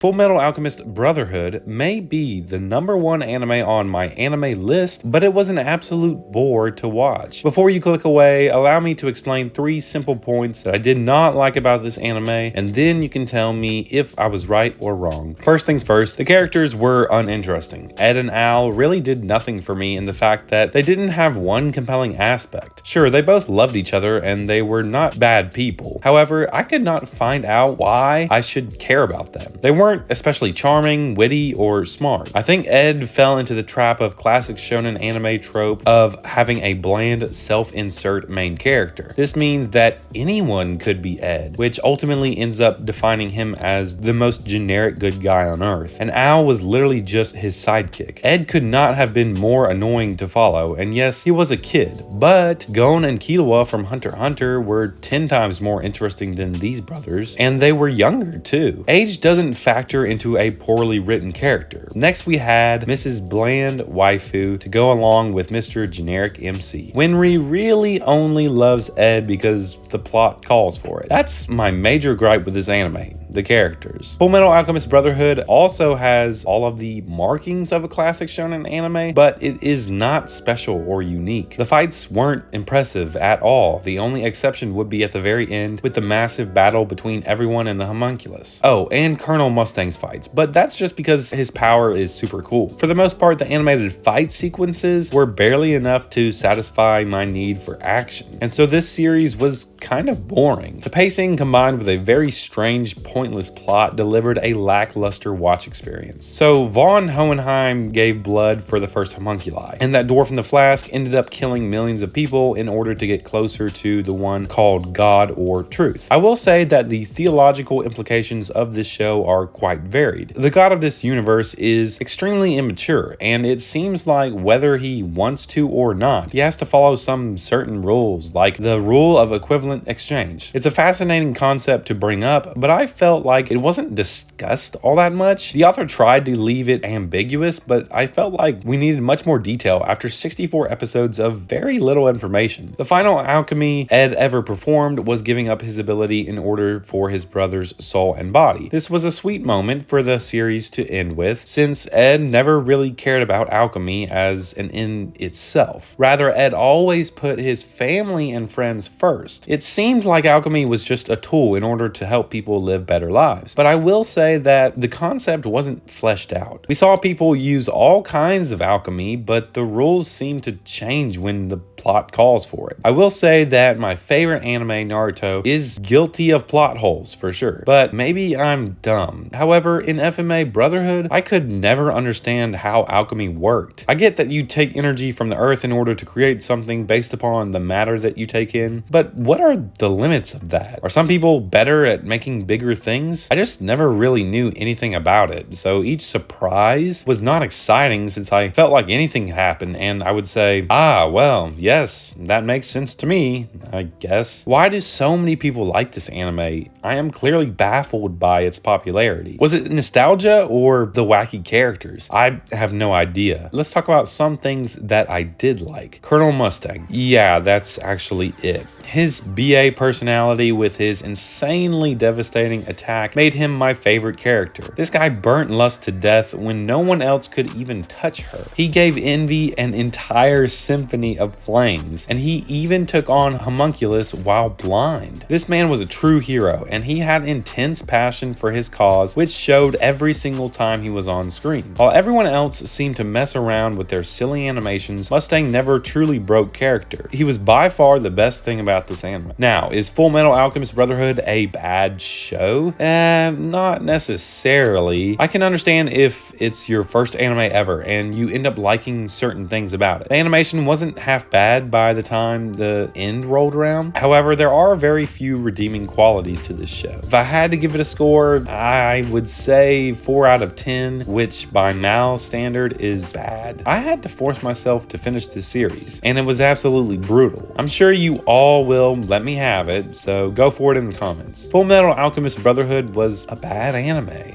Fullmetal Alchemist Brotherhood may be the #1 anime on my anime list, but it was an absolute bore to watch. Before you click away, allow me to explain 3 simple points that I did not like about this anime, and then you can tell me if I was right or wrong. First things first, the characters were uninteresting. Ed and Al really did nothing for me in the fact that they didn't have one compelling aspect. Sure, they both loved each other and they were not bad people. However, I could not find out why I should care about them. They weren't especially charming, witty, or smart. I think Ed fell into the trap of classic shonen anime trope of having a bland self-insert main character. This means that anyone could be Ed, which ultimately ends up defining him as the most generic good guy on earth. And Al was literally just his sidekick. Ed could not have been more annoying to follow, and yes, he was a kid, but Gon and Killua from Hunter x Hunter were 10 times more interesting than these brothers, and they were younger too. Age doesn't factor into a poorly written character. Next we had Mrs. Bland Waifu to go along with Mr. Generic MC. Winry really only loves Ed because the plot calls for it. That's my major gripe with this anime. The characters. Fullmetal Alchemist Brotherhood also has all of the markings of a classic shonen anime, but it is not special or unique. The fights weren't impressive at all. The only exception would be at the very end with the massive battle between everyone and the homunculus. Oh, and Colonel Mustang's fights, but that's just because his power is super cool. For the most part, the animated fight sequences were barely enough to satisfy my need for action, and so this series was kind of boring. The pacing combined with a very strange pointless plot delivered a lackluster watch experience. So von Hohenheim gave blood for the first homunculi, and that dwarf in the flask ended up killing millions of people in order to get closer to the one called God or Truth. I will say that the theological implications of this show are quite varied. The God of this universe is extremely immature, and it seems like whether he wants to or not, he has to follow some certain rules, like the rule of equivalent exchange. It's a fascinating concept to bring up, but I felt like it wasn't discussed all that much. The author tried to leave it ambiguous, but I felt like we needed much more detail after 64 episodes of very little information. The final alchemy Ed ever performed was giving up his ability in order for his brother's soul and body. This was a sweet moment for the series to end with, since Ed never really cared about alchemy as an end itself. Rather, Ed always put his family and friends first. It seemed like alchemy was just a tool in order to help people live better lives. But I will say that the concept wasn't fleshed out. We saw people use all kinds of alchemy, but the rules seem to change when the plot calls for it. I will say that my favorite anime, Naruto, is guilty of plot holes for sure, but maybe I'm dumb. However, in FMA Brotherhood, I could never understand how alchemy worked. I get that you take energy from the earth in order to create something based upon the matter that you take in, but what are the limits of that? Are some people better at making bigger things? I just never really knew anything about it, so each surprise was not exciting since I felt like anything could happen and I would say, ah, well, yes, that makes sense to me, I guess. Why do so many people like this anime? I am clearly baffled by its popularity. Was it nostalgia or the wacky characters? I have no idea. Let's talk about some things that I did like. Colonel Mustang. Yeah, that's actually it. His BA personality with his insanely devastating attack made him my favorite character. This guy burnt Lust to death when no one else could even touch her. He gave Envy an entire symphony of flames, and he even took on Homunculus while blind. This man was a true hero, and he had intense passion for his cause, which showed every single time he was on screen. While everyone else seemed to mess around with their silly animations, Mustang never truly broke character. He was by far the best thing about this anime. Now, is Fullmetal Alchemist Brotherhood a bad show? Not necessarily. I can understand if it's your first anime ever and you end up liking certain things about it. The animation wasn't half bad by the time the end rolled around. However, there are very few redeeming qualities to this show. If I had to give it a score, I would say 4 out of 10, which by Mal's standard is bad. I had to force myself to finish this series, and it was absolutely brutal. I'm sure you all will let me have it, so go for it in the comments. Fullmetal Alchemist Brotherhood was a bad anime.